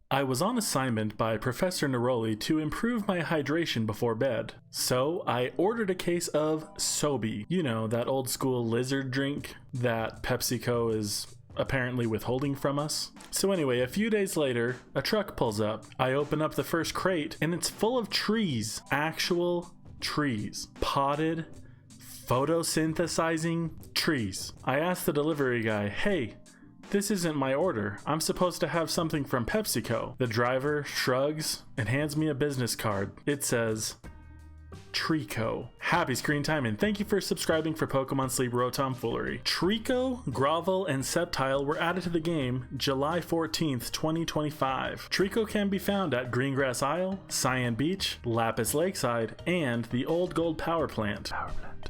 I was on assignment by Professor Neroli to improve my hydration before bed, so I ordered a case of Sobe. You know, that old school lizard drink that PepsiCo is apparently withholding from us. So anyway, a few days later, a truck pulls up. I open up the first crate and it's full of trees. Actual trees. Potted, photosynthesizing trees. I asked the delivery guy, hey, this isn't my order. I'm supposed to have something from PepsiCo. The driver shrugs and hands me a business card. It says, Treecko. Happy screen time and thank you for subscribing for Pokémon Sleep Rotom Foolery. Treecko, Grovyle, and Sceptile were added to the game July 14th, 2025. Treecko can be found at Greengrass Isle, Cyan Beach, Lapis Lakeside, and the Old Gold Power Plant,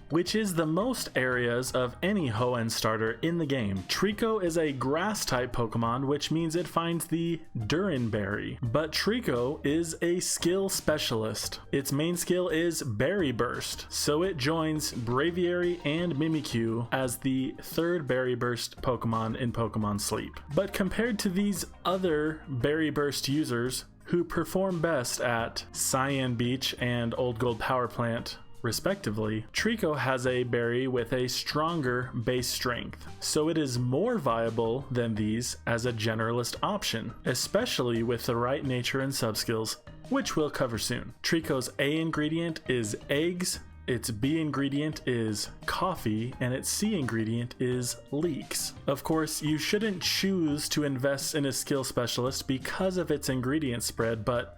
which is the most areas of any Hoenn starter in the game. Treecko is a grass-type Pokemon, which means it finds the Durin berry. But Treecko is a skill specialist. Its main skill is Berry Burst, so it joins Braviary and Mimikyu as the third Berry Burst Pokemon in Pokémon Sleep. But compared to these other Berry Burst users who perform best at Cyan Beach and Old Gold Power Plant, respectively, Treecko has a berry with a stronger base strength, so it is more viable than these as a generalist option, especially with the right nature and subskills, which we'll cover soon. Treecko's A ingredient is eggs, its B ingredient is coffee, and its C ingredient is leeks. Of course, you shouldn't choose to invest in a skill specialist because of its ingredient spread, but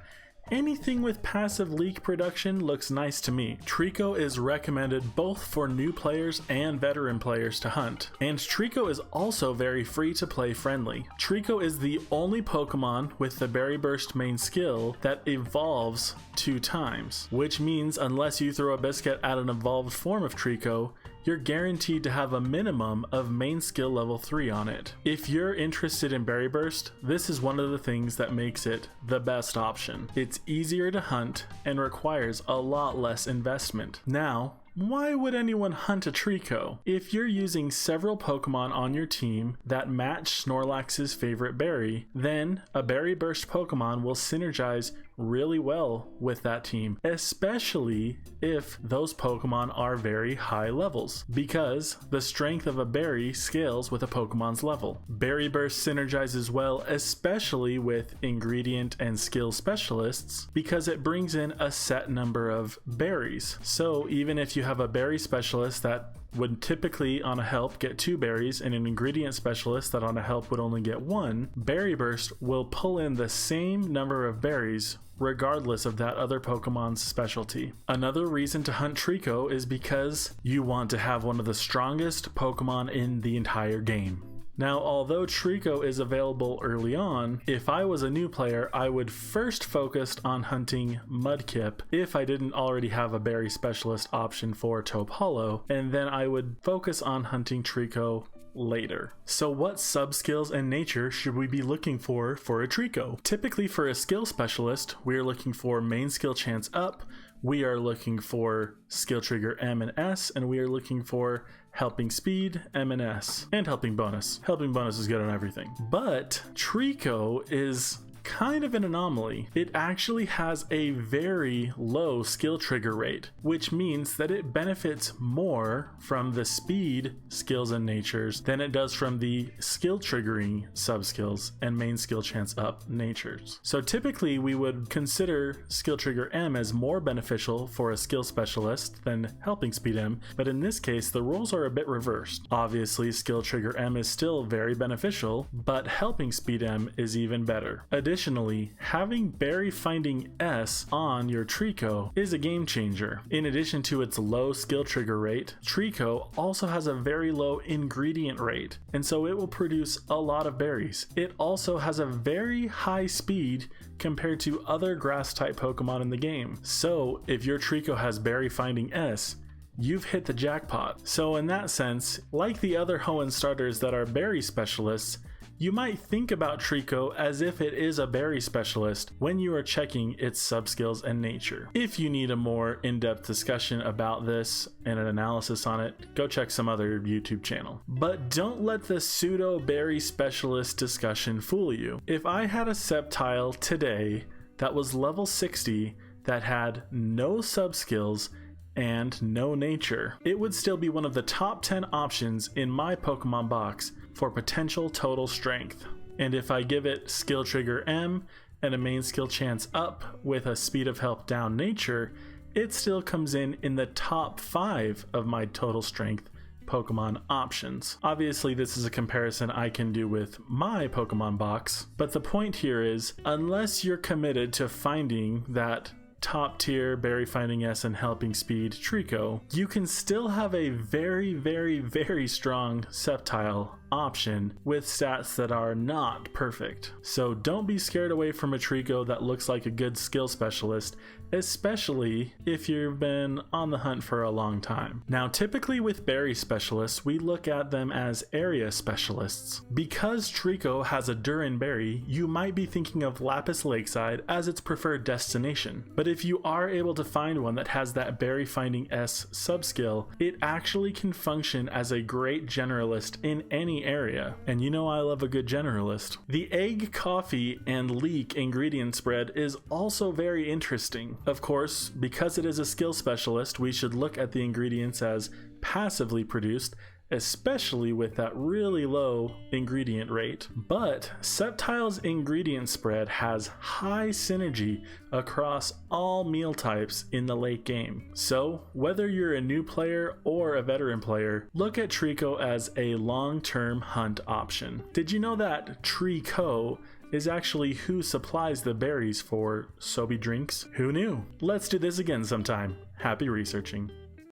anything with passive leak production looks nice to me. Treecko is recommended both for new players and veteran players to hunt. And Treecko is also very free to play friendly. Treecko is the only Pokemon with the Berry Burst main skill that evolves 2 times, which means unless you throw a biscuit at an evolved form of Treecko, you're guaranteed to have a minimum of main skill level 3 on it. If you're interested in Berry Burst, this is one of the things that makes it the best option. It's easier to hunt and requires a lot less investment. Now, why would anyone hunt a Treecko? If you're using several Pokemon on your team that match Snorlax's favorite berry, then a Berry Burst Pokemon will synergize really well with that team, especially if those Pokemon are very high levels, because the strength of a berry scales with a Pokemon's level. Berry Burst synergizes well, especially with ingredient and skill specialists, because it brings in a set number of berries. So even if you have a berry specialist that would typically on a help get 2 berries and an ingredient specialist that on a help would only get 1, Berry Burst will pull in the same number of berries regardless of that other Pokemon's specialty. Another reason to hunt Treecko is because you want to have one of the strongest Pokemon in the entire game. Now, although Treecko is available early on, if I was a new player, I would first focus on hunting Mudkip if I didn't already have a berry specialist option for Taupe Hollow, and then I would focus on hunting Treecko later. So what subskills and nature should we be looking for a Treecko? Typically for a skill specialist, we're looking for main skill chance up, we are looking for skill trigger M and S, and we are looking for helping speed, M and S, and helping bonus. Helping bonus is good on everything. But Treecko is kind of an anomaly. It actually has a very low skill trigger rate, which means that it benefits more from the speed skills and natures than it does from the skill triggering subskills and main skill chance up natures. So typically we would consider skill trigger M as more beneficial for a skill specialist than helping speed M, but in this case the roles are a bit reversed. Obviously skill trigger M is still very beneficial, but helping speed M is even better. Additionally, having Berry Finding S on your Treecko is a game changer. In addition to its low skill trigger rate, Treecko also has a very low ingredient rate, and so it will produce a lot of berries. It also has a very high speed compared to other grass type Pokemon in the game. So if your Treecko has Berry Finding S, you've hit the jackpot. So in that sense, like the other Hoenn starters that are berry specialists, you might think about Treecko as if it is a berry specialist when you are checking its subskills and nature. If you need a more in-depth discussion about this and an analysis on it, go check some other YouTube channel. But don't let the pseudo berry specialist discussion fool you. If I had a Sceptile today that was level 60 that had no subskills and no nature, it would still be one of the top 10 options in my Pokemon box for potential total strength. And if I give it skill trigger M and a main skill chance up with a speed of help down nature, it still comes in the top 5 of my total strength Pokemon options. Obviously, this is a comparison I can do with my Pokemon box, but the point here is, unless you're committed to finding that top tier berry finding S and helping speed Treecko, you can still have a very strong Sceptile option with stats that are not perfect. So don't be scared away from a Treecko that looks like a good skill specialist, especially if you've been on the hunt for a long time. Now, typically with berry specialists, we look at them as area specialists. Because Treecko has a Durin berry, you might be thinking of Lapis Lakeside as its preferred destination. But if you are able to find one that has that berry finding S subskill, it actually can function as a great generalist in any area. And you know I love a good generalist. The egg, coffee, and leek ingredient spread is also very interesting. Of course, because it is a skill specialist, we should look at the ingredients as passively produced, especially with that really low ingredient rate. But Sceptile's ingredient spread has high synergy across all meal types in the late game. So whether you're a new player or a veteran player, look at Treecko as a long-term hunt option. Did you know that Treecko is actually who supplies the berries for Sobe drinks? Who knew? Let's do this again sometime. Happy researching.